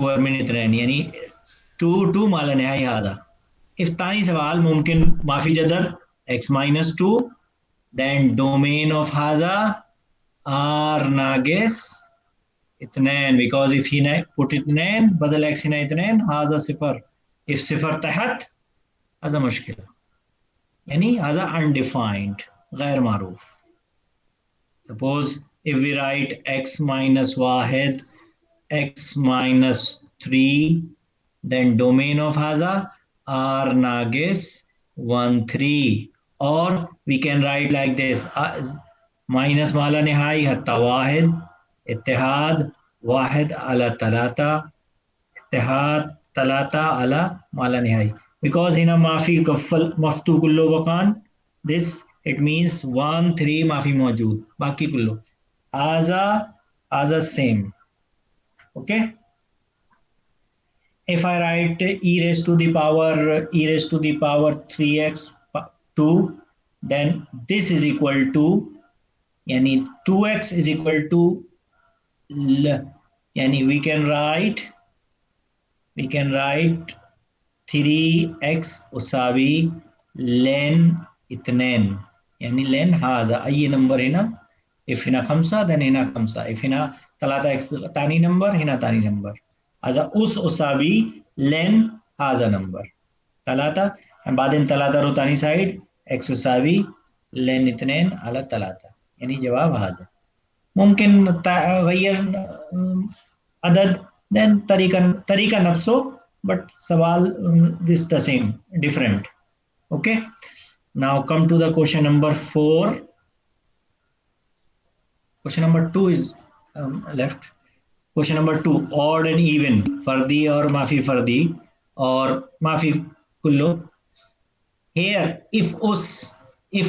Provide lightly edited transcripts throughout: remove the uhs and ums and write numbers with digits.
min itnain यानी 2 माला नहाई हाजा. If तानी सवाल मुमकिन माफी जदर x minus 2, then domain of haza r nagis itnain, because if he put itnain badal x hina itnain haza sifar. If sifar tahat haza mushkila, yani haza undefined ghair maruf. Suppose if we write x minus wahed, x minus 3, then domain of haza r nagis 1 3, or we can write like this, minus mala nihai hatta wahed ittihad wahed ala talata ittihad talata ala mala nihai, because in a mafi kaffal maftu kullu waqan, this it means 1 3 mafi mawjood baki kullu haza haza same. Okay, if I write e raised to the power 3x 2, then this is equal to, yani 2x is equal to yani we can write 3x उसावी len itnen, yani len haza अي number هنا, if هنا 5 then هنا 5, if هنا 3x tani number هنا tani number, haza us usawi len haza number 3, and بعدين 3 row tani side x usawi len itnen ala 3, yani जवाब haza. मुमकिन गैर अदद, then तरीका नफ्सो, but सवाल this the same, different. Okay, now come to the question number 4. Question number 2 is left. Question number 2, odd and even, fardi or mafi fardi or mafi kullu. Here if us e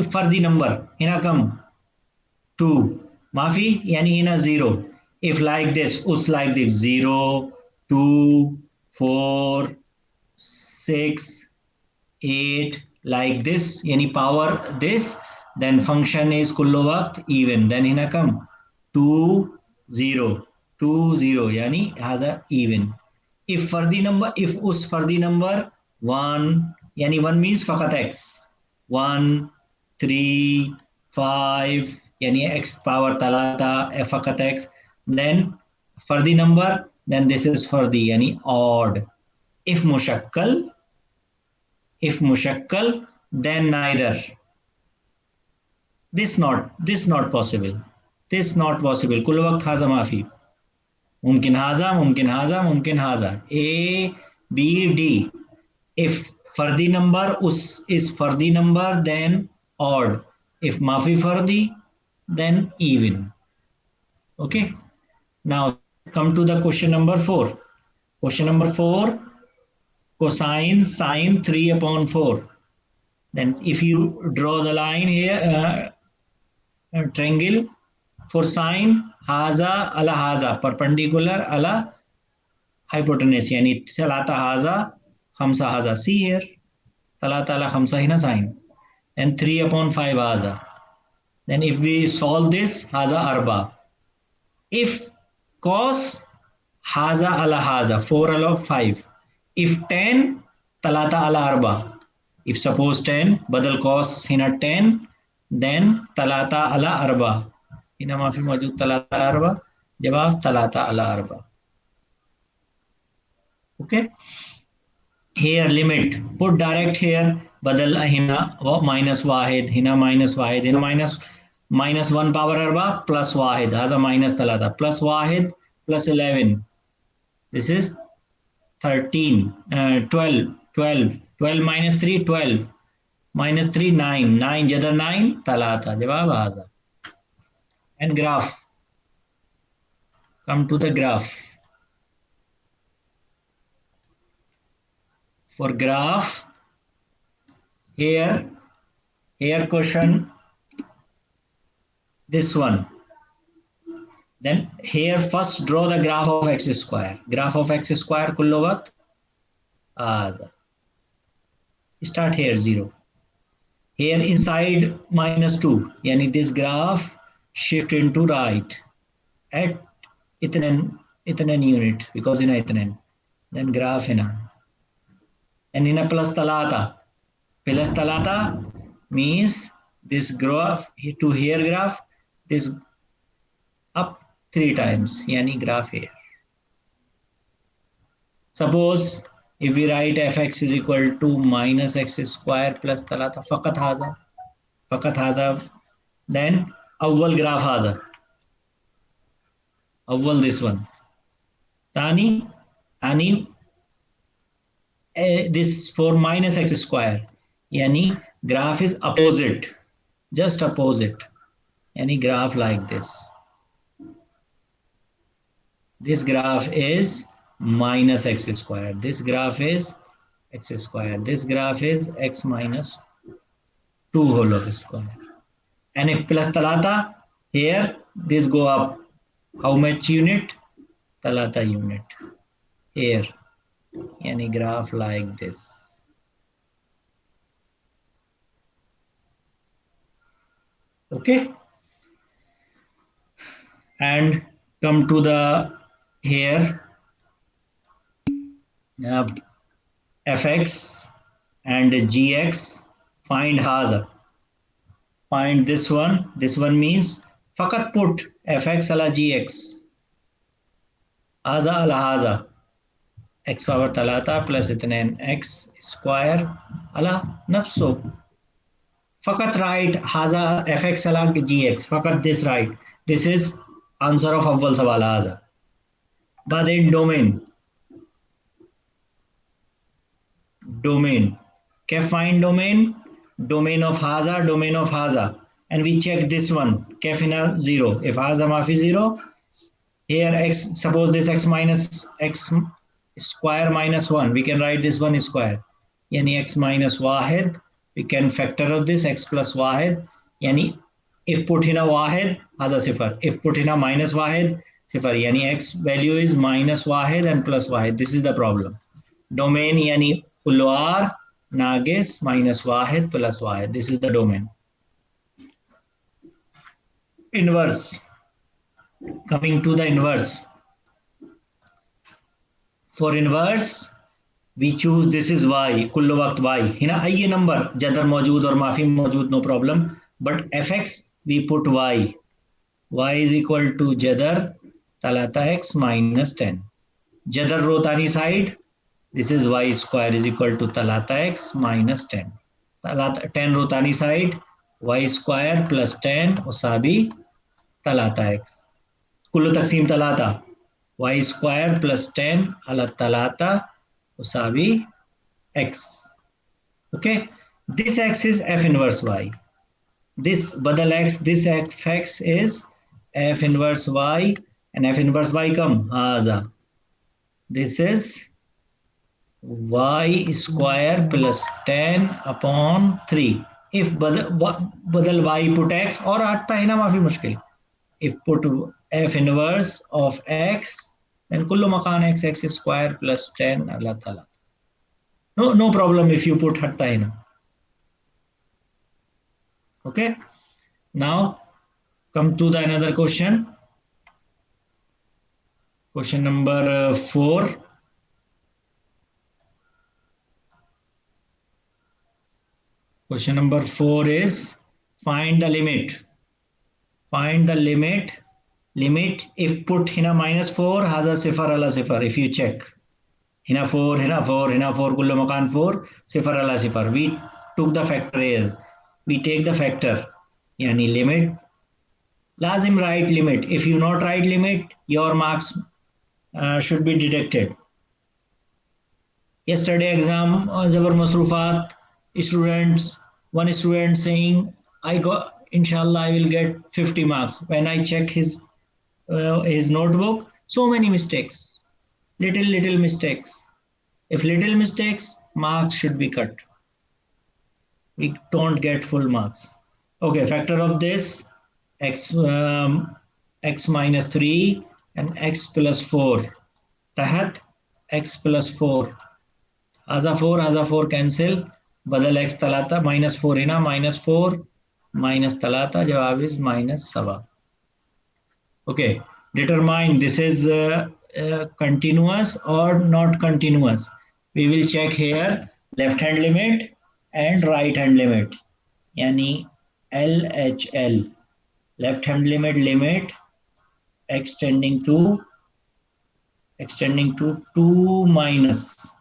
fardi number hina come 2, mafi yani hina 0. If like this, us like this 0 2 4 6 8 like this, yani power this, then function is kullu waqt even, then hina come 2 0 2 0, yani haza even. If fardi number, if us fardi number 1, yani 1 means faqat x, 1 3 5, yani x power talata faqat x, then fardi number, then this is fardi yani odd. If mushakkal, then neither. This not possible. This not possible. कुल वक्त हाजा माफी. मुमकिन हाजा A B D. If fardi number is fardi number, then odd. If mafi fardi, then even. Okay, now come to the question number 4. Question number 4, cosine sine 3 upon 4. Then if you draw the line here, triangle, for sine haza ala haza perpendicular ala hypotenuse, yani talata haza khamsa haza, see here talata ala khamsa hina sine, and 3 upon 5 haza. Then if we solve this, haza arba. If cos haza ala haza 4 ala 5, if 10 talata ala arba, if suppose 10 badal cos hina 10, then talata ala arba, hina maafi मौजूद talata ala arba, जवाब talata ala arba. Okay, here limit put direct here, badal hina minus Wahid, hina minus Wahid, hina minus 1 power arba plus Wahid, haza minus talata plus Wahid plus 11, this is 13 12 minus 3 12 minus 3 9 jadar 9 talata, jawab haza. And graph, come to the graph. For graph, here question this one, then here first draw the graph of x square. Graph of x square kullu waqt haza, start here 0, here inside minus 2, yani this graph shift into right at itnen اتنين unit because هنا اتنين. then graph هنا and هنا plus ثلاثة. plus ثلاثة means this graph to here graph this up 3 times yani graph here. Suppose if we write fx is equal to minus x square plus ثلاثة فقط هذا then أول graph هذا أول this one ثاني ثاني this 4 minus x square yani graph is opposite just opposite any graph like this graph is minus x square, this graph is x square, this graph is x minus 2 whole of square. And if plus talata here this go up how much unit? Talata unit here any graph like this. Okay, and come to the here fx and gx find haza. Find this one. This one means fakat put fx ala gx. Haza ala haza. X power talata plus itnen x square ala nafso. Fakat write haza fx ala gx. Fakat this right. This is answer of awwal sawal haza. But in domain. Can find domain? Domain of haza, and we check this one. Kefina 0. If haza mafi 0, here x, suppose this x minus x square minus 1, we can write this one square. Yani x minus wahid, we can factor of this x plus wahid. Yani if put in a wahid, haza sifar. If put in a minus wahid, sifar. Yani x value is minus wahid and plus wahid. This is the problem. Domain yani ulwar nagis minus wahid plus wahid. This is the domain. Inverse. Coming to the inverse. For inverse, we choose this is y, kullu waqt y. Hina ayye number, jadar maujood or maafi maujood, no problem. But fx, we put y. Y is equal to jadar talata x minus 10. Jadar rotani side, this is y square is equal to talata x minus 10. Talata 10 rotani side, y square plus 10 usabi talata x. Kullu taksim talata. Y square plus 10 ala talata usabi x. Okay. This x is f inverse y. This badal x, this fx is f inverse y, and f inverse y come haza. This is y square plus 10 upon 3. If badal y put x or atta hai na maafi mushkil. If put f inverse of x, then kullu makan x square plus 10 Allah Ta'ala. No problem if you put hatta hai na. Okay. Now come to the another question. Question number 4. Question number 4 is find the limit. Find the limit. Limit if put hina minus 4 haza sifar ala sifar. If you check hina 4 kullu makan 4 sifar ala sifar. We took the factor here. We take the factor. Yani limit. Lazim write limit. If you not write limit, your marks should be deducted. Yesterday exam zabar masrufat students. One student saying I got inshallah I will get 50 marks. When I check his notebook, so many mistakes, little mistakes. If little mistakes, marks should be cut. We don't get full marks. Okay, factor of this x minus 3 and x plus 4. Tahat x plus 4. Haza 4 cancel. Badal x talata minus 4 ina minus 4 minus talata jawab is minus 7. Okay, determine this is continuous or not continuous. We will check here left hand limit and right hand limit. Yani LHL, left hand limit extending to 2 minus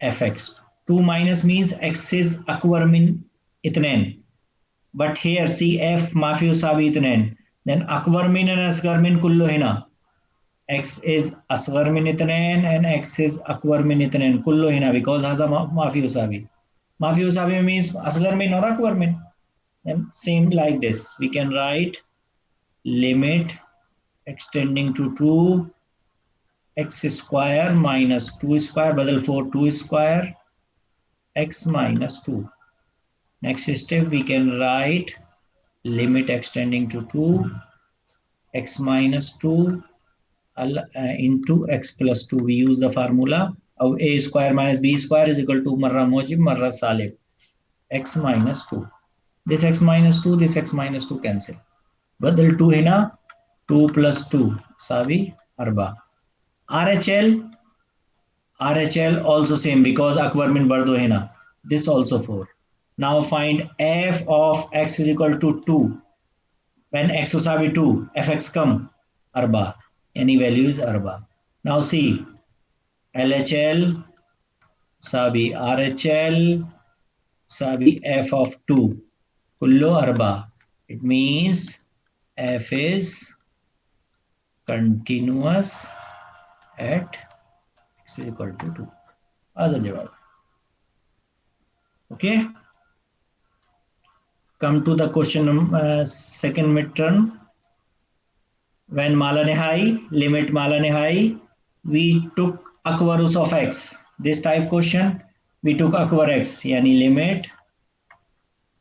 fx. 2 minus means x is akbar min itnen. But here see f mafi usabi itnen. Then akbar min and asgar min kullu hina. X is asghar min itnain and x is akbar min itnain kullu hina because haza mafi usabi. Mafi usabi means asghar min or akbar min. Then same like this. We can write limit extending to 2 x square minus 2 square badal 4 2 square x minus 2. Next step we can write limit extending to 2 x minus 2 into x plus 2. We use the formula of a square minus b square is equal to marra mojib marra salib x minus 2. This x minus 2, this x minus 2 cancel. Badal 2 hina 2 plus 2 savi arba. RHL also same because akbar min bardo hina. This also 4. Now find f of x is equal to 2. When x usavi 2, fx come arba. Any value is arba. Now see LHL sabi RHL sabi f of 2 kullu arba. It means f is continuous at x is equal to 2. Other jawab. Okay. Come to the question second midterm. When mala nihai, limit mala nihai, we took akbarus of x. This type question, we took akbar x, yani limit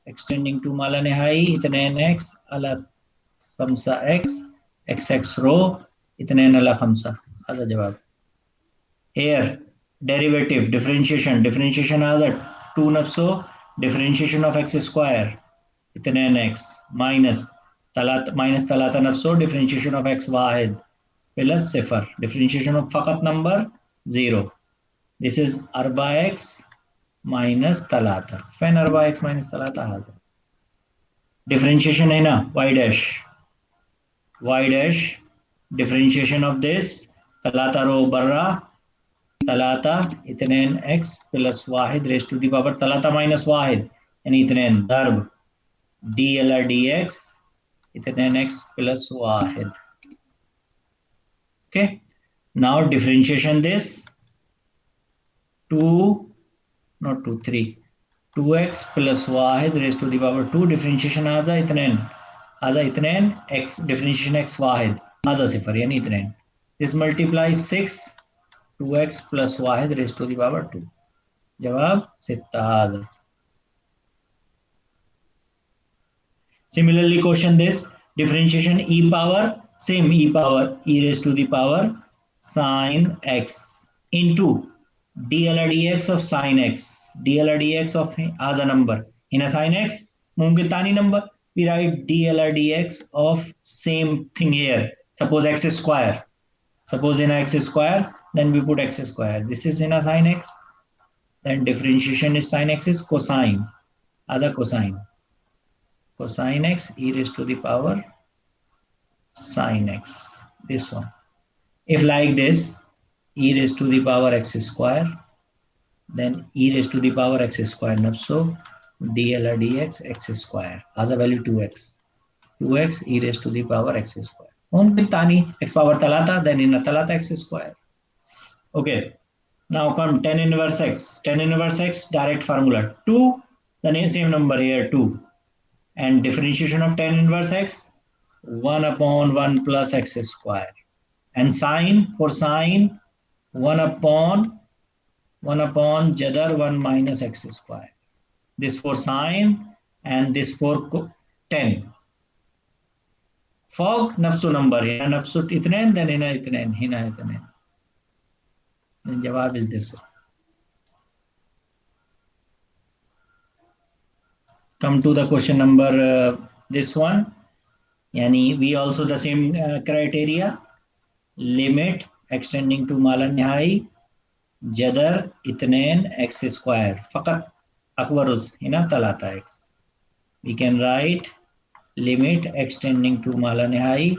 extending to mala nihai, itnain x ala khamsa x, xx row, itnain ala khamsa. Hada jawab. Here, derivative, differentiation has a 2 nafso, differentiation of x square, itnain x, minus talata nafso, differentiation of x wahid, plus sifar, differentiation of fakat number, 0. This is arba x minus talata. When arba x minus talata has differentiation hai na, y dash, differentiation of this, talata row barra, talata itnain x plus wahid raised to the power talata minus wahid and itnain darb dl dx itnain x plus wahid. Okay, now differentiation this 2 not 2 3 2x plus wahid raised to the power 2 differentiation आजा इतनेन x differentiation x wahid आजा सिफर यानी इतनेन. This multiplies 6 2x plus wahid raised to the power 2. जवाब 6 आजा. Similarly, question this differentiation e power same e power e raised to the power sine x into dl dx of sine x. dl dx of as a number in a sine x mumkin tani number. We write dl dx of same thing here. Suppose x square. Suppose in a x square, then we put x square. This is in a sine x. Then differentiation is sine x is cosine as a cosine. Cosine x e raised to the power sine x. This one. If like this, e raised to the power x square, then e raised to the power x square. So dl dx x square as a value 2x. 2x e raised to the power x square. Mungkin tani x power talata, then in a talata x square. Okay. Now come tan inverse x. Tan inverse x direct formula 2. The same number here 2. And differentiation of tan inverse x 1 upon 1 plus x square. And sine for sine 1 upon jadar 1 minus x square. This for sine and this for tan. Fog nafsu number here nafsu itnen then hina itnen. Then jawab is this one. Come to the question number this one. Yani we also the same criteria. Limit extending to Mala निहाई जदर इतनेन x square फकत अकबरुस Hina तलाता x. We can write limit extending to Mala निहाई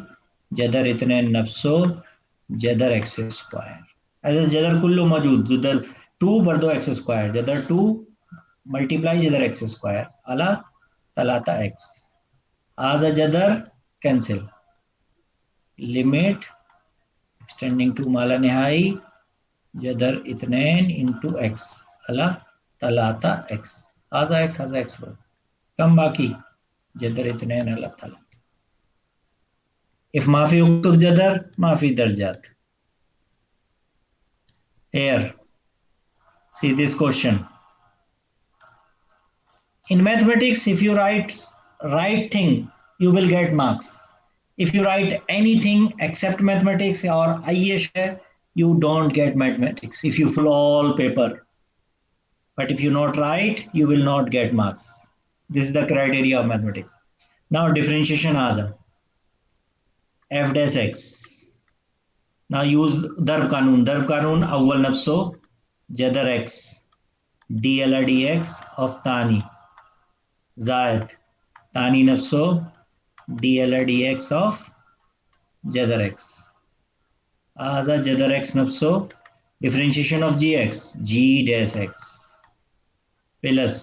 जदर इतनेन नफ्सो जदर x square. ऐसे जदर कुल्लो मौजूद जदर 2 बर्दो x square जदर 2 multiply जदर x square अला तलाता x. आज जदर cancel. Limit extending to Mala निहाई जदर इतनेन into x अला तलाता x. आजा x रो कम बाकी जदर इतनेन अला तला. If माफी उक्तुब जदर माफी दर्जात. Here, see this question. In mathematics, if you write right thing, you will get marks. If you write anything except mathematics or IES, you don't get mathematics if you fill all paper. But if you not write, you will not get marks. This is the criteria of mathematics. Now differentiation आजा f dash x. Now use दर्ब कानून अव्वल नफ्सो जदर x dl dx of तानी जायद तानी नफ्सो dl dx of जदर x. आजा जदर x नफ्सो differentiation of gx g dash x plus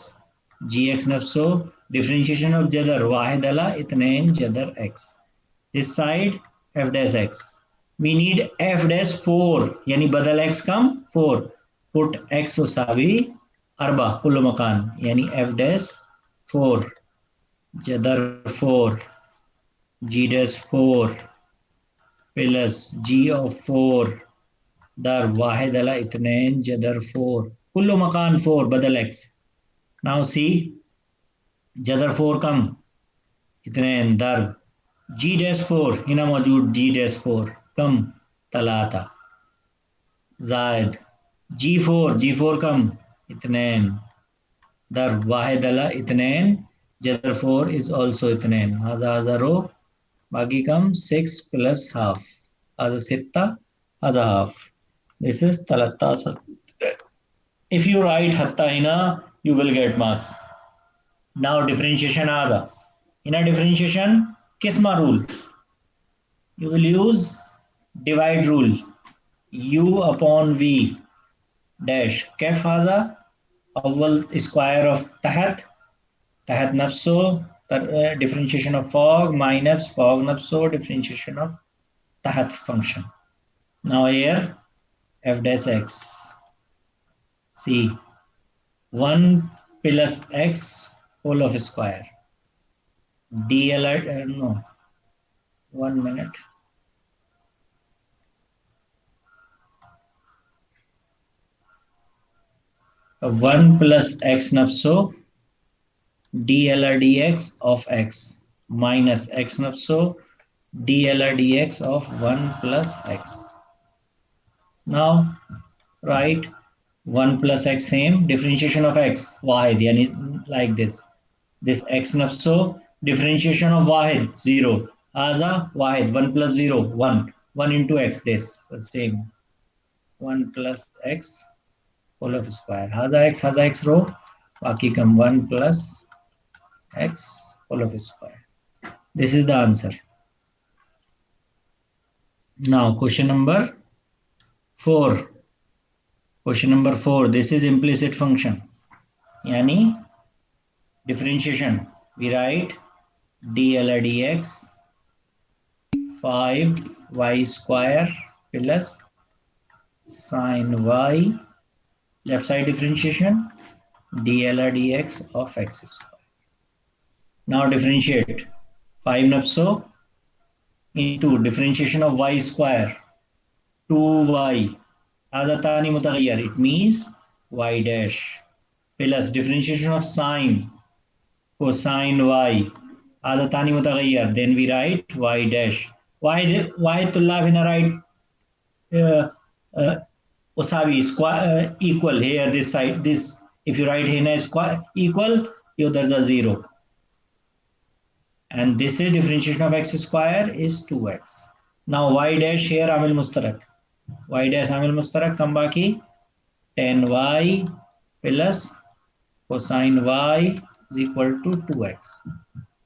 gx नफ्सो differentiation of जदर वाहिद अला इतनेन जदर x. This side f dash x. We need f dash 4 यानी बदल x कम 4. Put x उसावी अरबा कुल मकान यानी f dash 4 जदर 4 g dash 4 plus g of 4 दर वाहिद अला इतनेन जदर 4 कुल मकान 4 बदल x. Now see जदर 4 कम इतनेन दर g dash 4 हिना मौजूद g dash 4 कम तलाता जायद g4 कम इतनेन दर वाहिद अला इतनेन जदर 4 is also इतनेन हाजा रो बाकी कम 6 plus half हाजा सित्ता हाजा half. This is 13. If you write hatta hina you will get marks. Now differentiation आजा हिना differentiation किस्मा rule. You will use divide rule. U upon V dash Kaif हाजा अव्वल स्क्वायर ऑफ तहत नफ्सो differentiation of fog minus fog nafso differentiation of tahat function. Now here f dash x. See 1 plus x whole of square dl no 1 minute. One plus x nafso dl dx of x minus x nafso dl dx of 1 plus x. Now write 1 plus x same differentiation of x wahid yani like this x nafso differentiation of wahid 0 aza wahid 1 plus 0 1 into x this same 1 plus x whole of square haza x रो बाकी कम 1 plus x whole of square. This is the answer. Now question number 4. This is implicit function yani differentiation we write dl dx 5y square plus sin y left side differentiation dl dx of x square. Now differentiate 5 nafso into differentiation of y square 2y azatani mutaghayyir it means y dash plus differentiation of sine cosine y azatani mutaghayyir then we write y dash y tullab in a right usawi square equal here this side this if you write here square equal you there's a 0 and this is differentiation of x square is 2x. Now y dash here amil mustarak y dash आमिल मुश्तरक कम बाकी tan y plus cosine y is equal to 2x.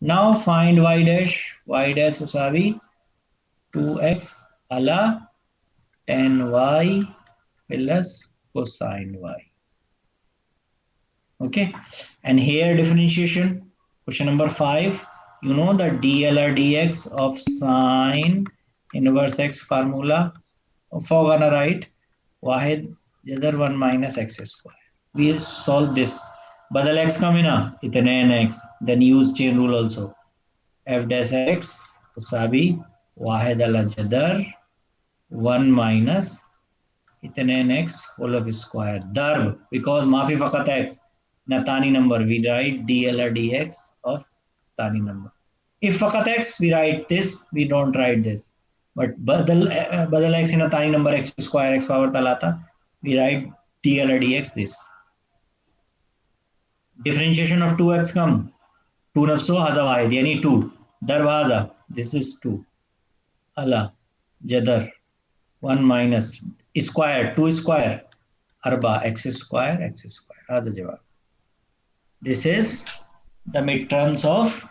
Now find y dash. Y dash उसावी 2x अला tan y plus cosine y. Okay, and here differentiation. Question number 5. You know the dl or dx of sine inverse x formula. For gonna write Wahid जदर 1 minus x square. We solve this. बदल x का मिना इतने n x. Then use chain rule also. F dash x तुसावी वाहिद अला जदर 1 minus इतने x whole of square darb because माफी फकत x na tani number we write dl or dx of tani number. If फकत x we write this, we don't write this, but badal x in a tani number x square x power talata we write dl or dx this. Differentiation of 2x come 2 nafso haza wahid yani 2 darb haza this is 2 ala jadar 1 minus square 2 square arba x square haza jawab. This is the midterms of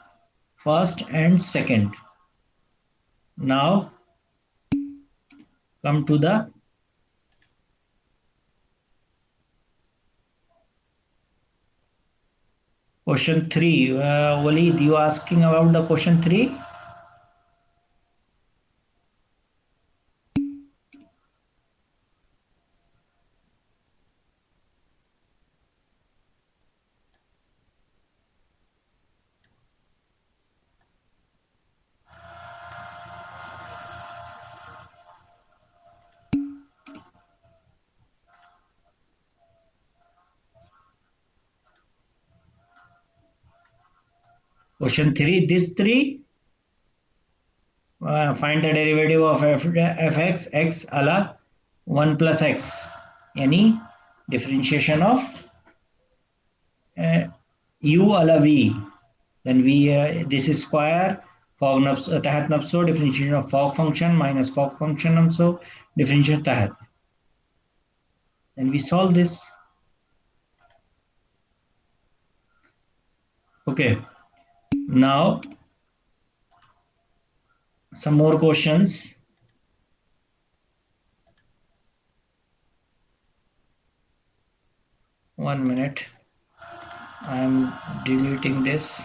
first and second. Now come to the question 3. Walid, you asking about the question 3? Question 3, this 3, find the derivative of fx x ala 1 plus x. Any differentiation of u ala v. Then v, this is square. Fog tahat nafso differentiation of fog function minus fog function nafso differentiation tahat. Then we solve this. Okay. Now some more questions. One minute. I am deleting this.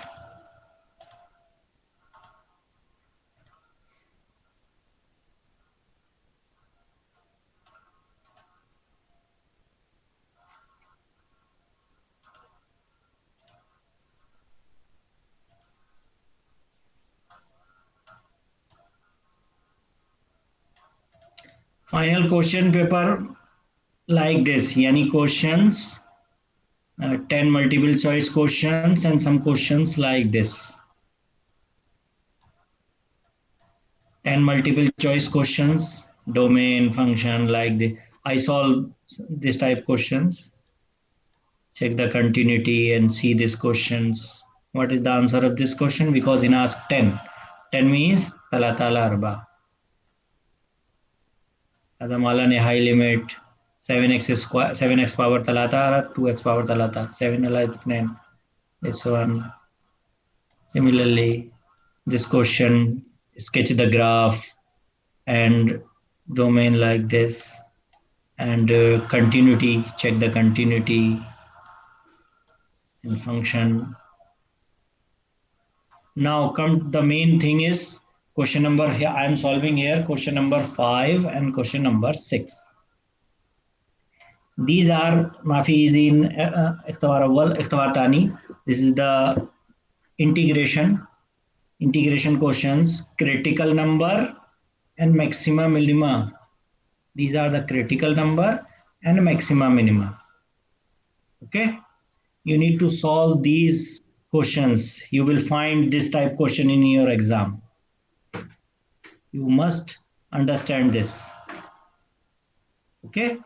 Final question paper like this. Yani questions, 10 multiple choice questions and some questions like this. 10 multiple choice questions, domain, function, like the I solve this type questions. Check the continuity and see these questions. What is the answer of this question? Because in ask 10. 10 means talatala arba. Azamala ne high limit 7x square 7x power talata 2x power talata 7 alive 9. This one. Similarly, this question sketch the graph and domain like this, and continuity, check the continuity and function. Now come the main thing is question number here. I am solving here question number 5 and question number 6. These are mafi easy in ikhtibar awwal, ikhtibar tani. This is the integration questions, critical number and maxima minima. These are the critical number and maxima minima. Okay, you need to solve these questions. You will find this type question in your exam. You must understand this. Okay.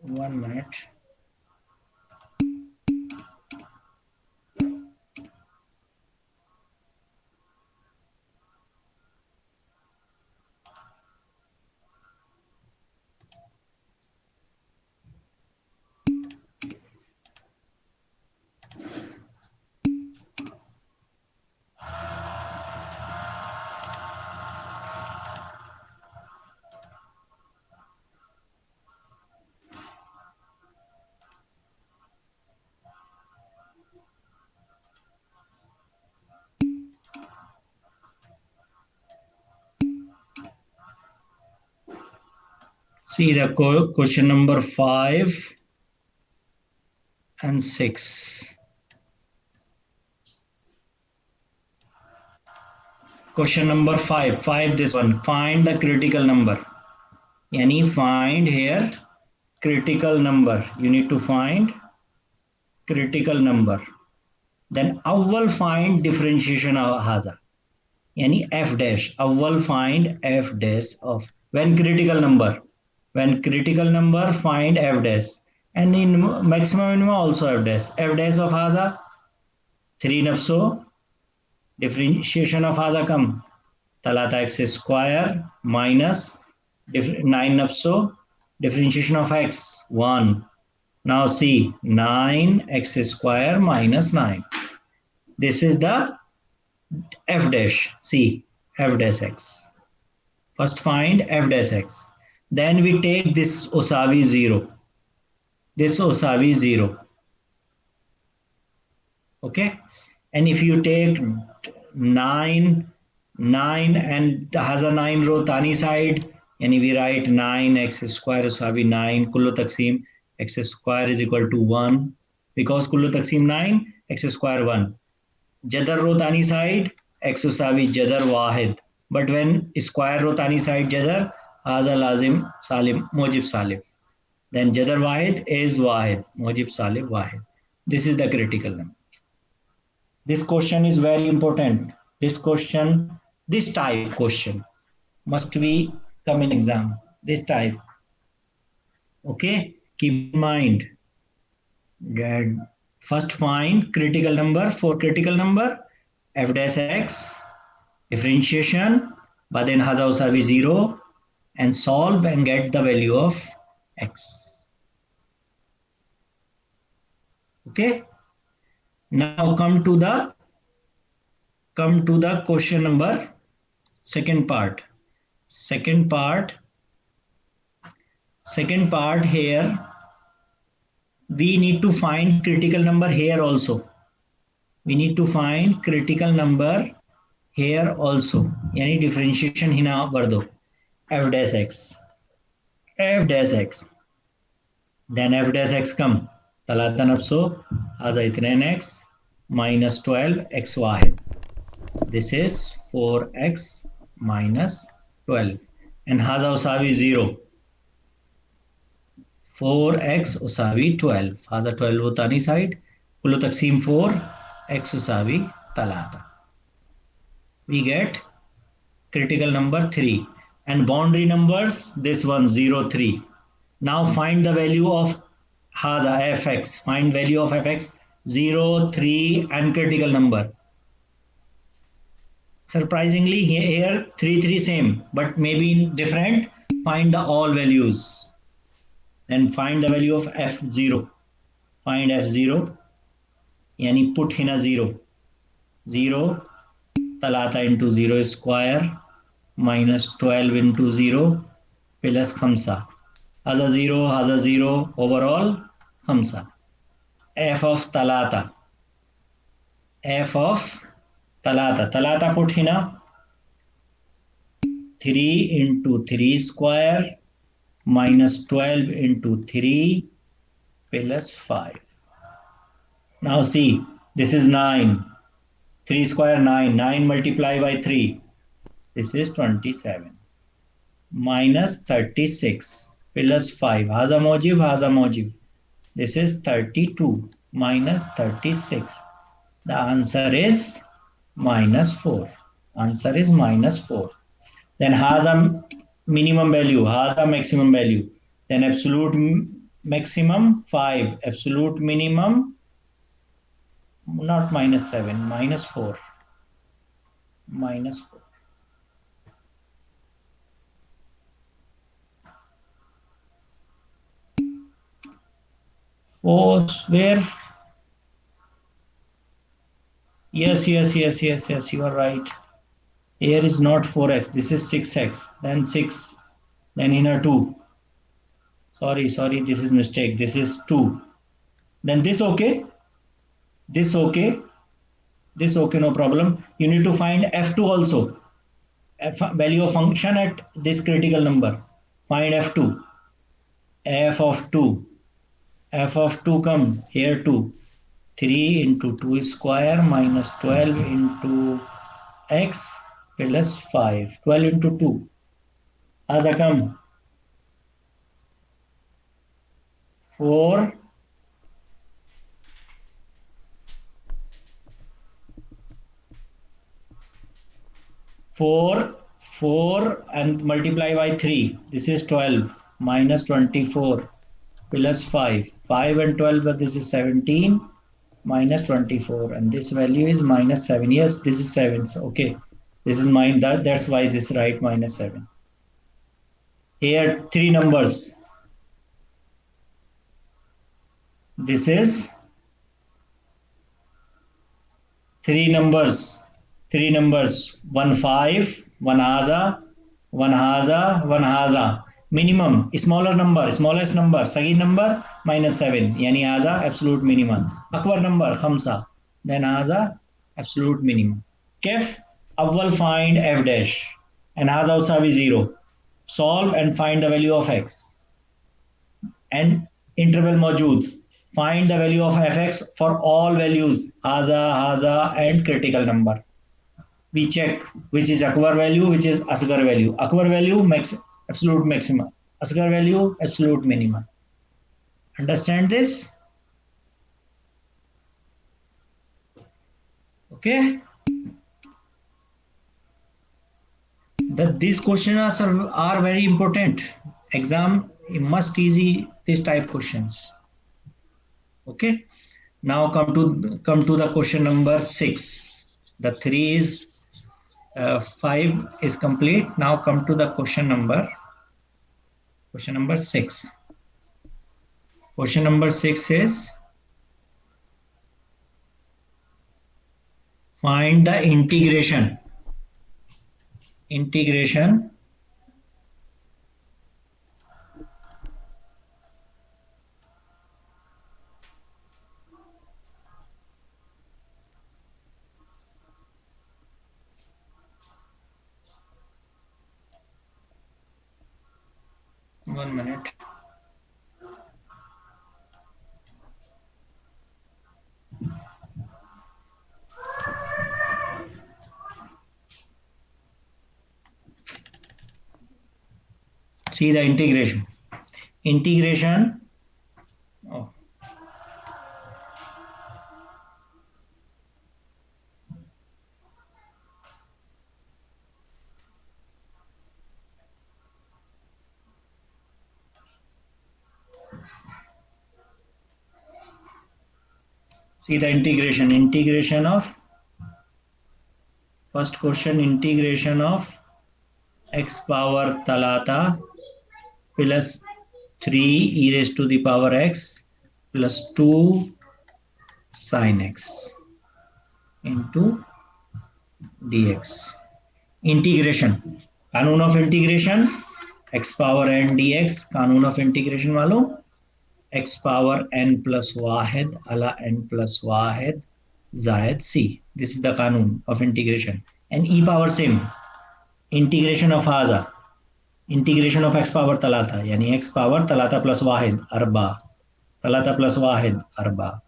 One minute. See the question number 5 and 6. Question number 5. 5 this one. Find the critical number. Yani find here critical number. You need to find critical number. Then अव्वल find differentiation हाजा. Yani f dash. अव्वल find f dash of when critical number. When critical number find f dash. And in maximum minimum also f dash. F dash of haza 3 nafso. Differentiation of haza come. Talata x square minus 9 nafso. Differentiation of x 1. Now see 9x square minus 9. This is the f dash. See f dash x. First find f dash x. Then we take this usavi 0. This usavi 0. Okay. And if you take 9 and has a 9 row tani side, and we write 9x square usavi 9 kullu taksim x square is equal to 1 because kullu taksim 9 x square 1. Jadar row tani side x usavi jadar wahid. But when square row tani side jadar hada lazim salim mujib salif. Then jadar wahid is wahid mujib salif wahid. This is the critical number. This question is very important. This type question must be come in exam. This type. Okay, keep in mind. Get first find critical number. For critical number, f dash x differentiation, but then haza usavi 0 and solve and get the value of x. Okay. Now come to the question number second part. Second part here we need to find critical number here also. We need to find critical number here also. Yani differentiation hina bardo. F dash x. F dash x. Then f dash x come. Talata nafso haza itnain x minus 12 x wahid. This is 4x minus 12. And haza usavi 0. 4x usavi 12. Haza 12 ho tani side. Kullu taksim 4 x usavi talata. We get critical number 3. And boundary numbers, this one 0, 3. Now find the value of haza fx. Find value of fx 0, 3 and critical number. Surprisingly here 3, 3 same, but maybe different. Find the all values. Then find the value of f0. Find f0. Yani put hina 0. 0 talata into 0 square minus 12 into 0 plus khamsa. Haza 0 overall khamsa. F of talata. F of talata. Talata put hina 3 into 3 square minus 12 into 3 plus 5. Now see, this is 9. 3 square 9. 9 multiplied by 3. This is 27. Minus 36 plus 5. Haza mojib. This is 32 minus 36. The answer is minus 4. Answer is minus 4. Then haza minimum value, haza maximum value. Then absolute maximum 5. Absolute minimum not minus 7, minus 4. Minus 4. Oh, where? Yes, you are right. Here is not 4x, this is 6x, then 6, then inner 2. Sorry, this is mistake, this is 2. Then this okay, this okay, no problem. You need to find f2 also. Value of function at this critical number. Find f2. f of 2. F of 2 come here 2. 3 into 2 square minus 12 into x plus 5. 12 into 2. As come 4, 4, 4 and multiply by 3. This is 12 minus 24 plus 5. 5 and 12, but this is 17 minus 24. And this value is minus 7. Yes, this is 7. So, okay. This is mine. That's why this right minus 7. Here, three numbers. This is three numbers. Three numbers. One 5, one haza, one haza, one haza. Minimum, smaller number, smallest number, second number, minus 7. Yani haza, absolute minimum. Akbar number, khamsa. Then haza, absolute minimum. Kef, awwal find f dash. And haza also be 0. Solve and find the value of x. And interval मौजूद. Find the value of fx for all values haza and critical number. We check which is Akbar value, which is Asghar value. Akbar value max absolute maximum. Asghar value absolute minimum. Understand this? Okay. These questions are very important. Exam must easy this type questions. Okay. Now come to the question number 6. The 3 is 5 is complete. Now come to the question number 6. Question number 6 is find the integration. Integration one minute. See the integration. Integration. Oh. See the integration. Integration of first question. Integration of x power talata plus 3 e raised to the power x plus 2 sin x into dx. Integration. कानून of integration. X power n dx. कानून of integration वालों. X power n plus वाहिद अला n plus वाहिद जायद c. This is the कानून of integration. And e power same. Integration of हाजा. Integration of x power तलाता यानी x power तलाता plus वाहिद अरबा. तलाता plus वाहिद अरबा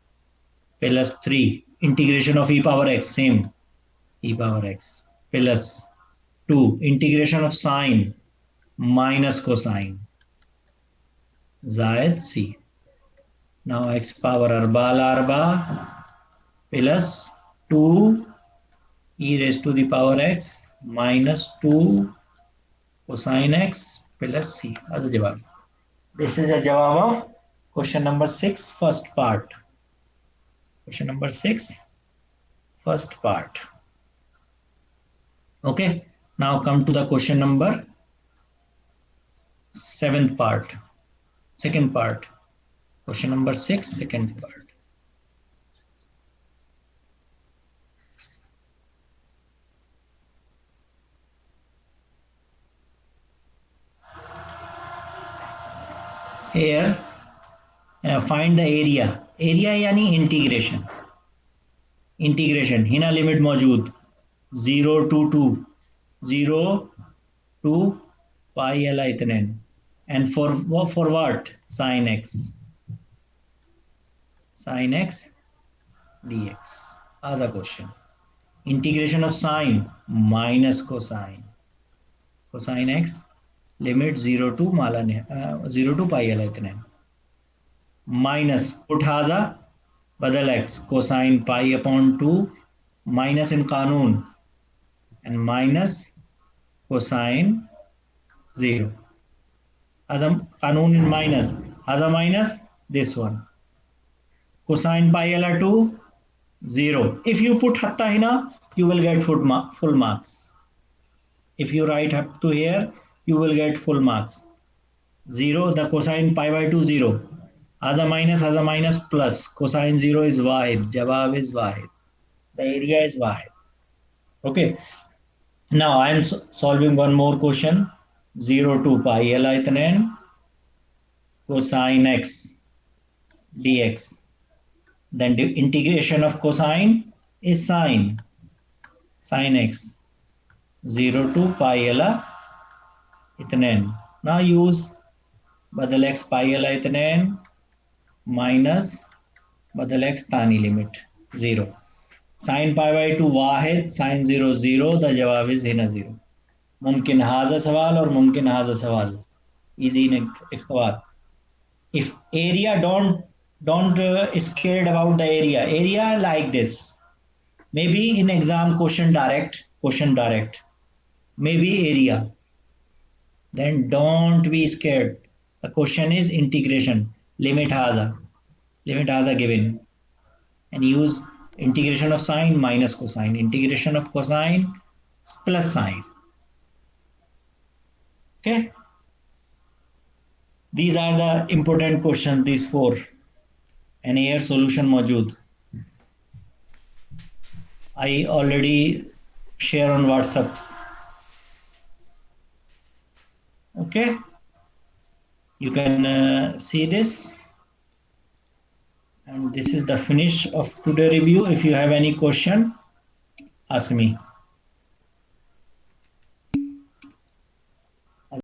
plus 3. Integration of e power x same. E power x plus 2. Integration of sine minus cosine जायद c. Now x power arba plus 2 e raised to the power x minus 2 cosine x plus c. That's the jawab. This is the jawab of question number 6, first part. Question number 6, first part. Okay. Now come to the question number 7th part, second part. Question number 6, second part. Here, find the area. Area यानी integration. Integration. Hina limit मौजूद 0 to 2, 0 to pi l इतने And for what? Sin x. Sin x dx. Other question. Integration of sine minus cosine. Cosine x limit 0 to 0 to pi l इतने minus put haza बदल x cosine pi upon 2 minus in कानून and minus cosine 0 as a कानून in minus as a minus this one cosine pi l 2 0. If you put hatta hina you will get full marks. If you write up to here you will get full marks. 0 the cosine pi by 2 0 as a minus plus cosine 0 is wahid jawab is wahid the area is wahid. Okay, now I am solving one more question. 0 to pi l itnen cosine x dx, then the integration of cosine is sin x 0 to pi l itnen. Now use बदल x pi l itnen minus बदल x तानी limit 0 sin pi by 2 Wahid sin 0 0 the जवाब is Hina 0. मुमकिन हाजा सवाल और मुमकिन हाजा सवाल easy next इख्तबार. If area don't scared about the area like this, maybe in exam question direct maybe area, then don't be scared. The question is integration limit haza given and use integration of sine minus cosine, integration of cosine plus sine. Okay, these are the important questions, these four, and here solution मौजूद. I already share on WhatsApp. Okay, you can see this, and this is the finish of today review. If you have any question, ask me.